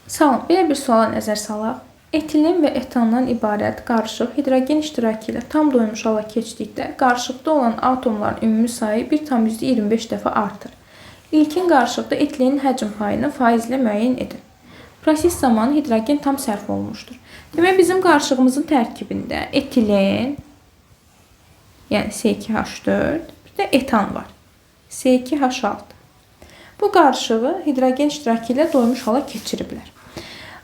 Salam, belə bir suala nəzər salaq. Etilen və etandan ibarət qarışıq hidrogen iştirakı ilə tam doymuş hala keçdikdə qarışıqda olan atomların ümumi sayı 1,25 dəfə artır. İlkin qarışıqda etilenin həcm payını faizlə müəyyən edin. Proses zamanı hidrogen tam sərf olunmuşdur. Demək, bizim qarışığımızın tərkibində etilen, yəni C2H4, bir də etan var. C2H6. Bu qarışığı hidrogen iştirakı ilə doymuş hala keçiriblər.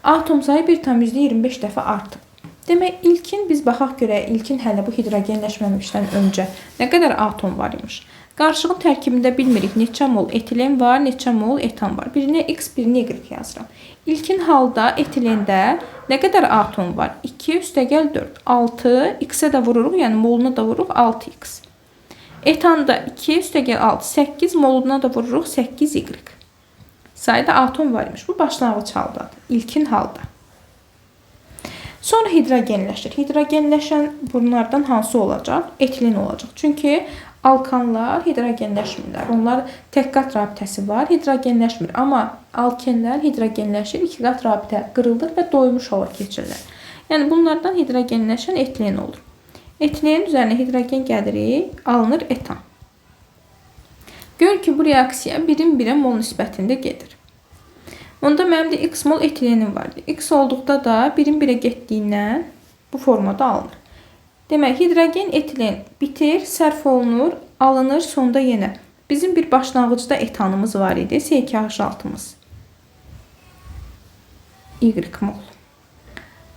Atom sayı 1,25 dəfə artıb. Demək, ilkin biz baxaq görək, ilkin hələ bu hidrogenləşməmişdən öncə nə qədər atom var imiş. Qarışığın tərkibində bilmirik neçə mol etilen var, neçə mol etan var. Birinə X, birinə Y yazıram. İlkin halda etilendə nə qədər atom var? 2 üstəgəl 4, 6, X-ə də vururuq, yəni moluna da vururuq 6X. Etanda 2 üstəgəl 6, 8, moluna da vururuq 8Y. Sayda atom var imiş. Bu başlanğıc haldadır, ilkin halda. Sonra hidrogenləşir. Hidrogenləşən bunlardan hansı olacaq? Etilen olacaq. Çünki alkanlar hidrogenləşmirlər. Onlar tək qat rabitəsi var, hidrogenləşmir. Amma alkenlər hidrogenləşir, iki qat rabitə qırılır və doymuş hala keçirlər. Yəni bunlardan hidrogenləşən etilen olur. Etilenin üzərinə hidrogen gəlirik, alınır etan. Gör ki, bu reaksiya birin birə mol nisbətində gedir. Onda mənim də X mol etilenim vardı. X olduqda da birin birə getdiyindən bu formada alınır. Demək, hidrogen etilen bitir, sərf olunur, alınır, sonda yenə. Bizim bir başlanğıcda etanımız var idi, C2H6'mız. Y mol.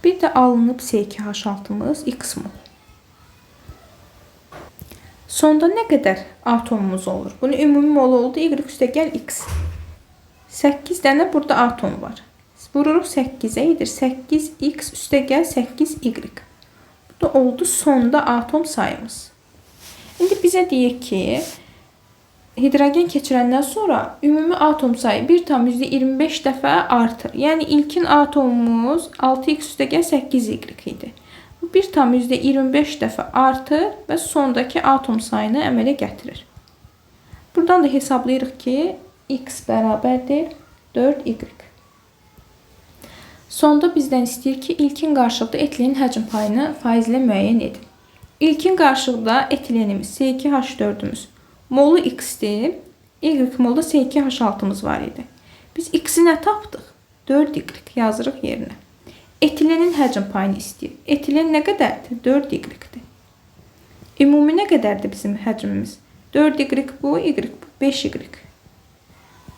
Bir də alınıb C2H6'mız, X mol. Sonda nə qədər atomumuz olur? Bunun ümumi molu oldu, Y üstəgəl X. 8 dənə burada atom var. Vururuq 8-ə, edir 8X üstəgəl 8Y. Bu da oldu sonda atom sayımız. İndi bizə deyir ki, hidrogen keçirəndən sonra ümumi atom sayı 1,25 dəfə artır. Yəni ilkin atomumuz 6X üstəgəl 8Y idi. 1,25 dəfə artır və sondakı atom sayını əmələ gətirir. Buradan da hesablayırıq ki, X bərabərdir 4Y. Sonda bizdən istəyir ki, ilkin qarışıqda etilenin həcm payını faizlə müəyyən edin. İlkin qarışıqda etilenimiz C2H4'ümüz molu X-dir, Y molda C2H6'mız var idi. Biz X-i nə tapdıq? 4Y yazırıq yerinə. Etilenin həcm payını istəyir. Etilen nə qədərdir? 4Y-dir. Ümumi nə qədərdir bizim həcmimiz? 4Y bu, Y bu, 5Y.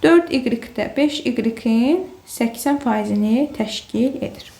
4Y-də 5Y-in 80%-ni təşkil edir.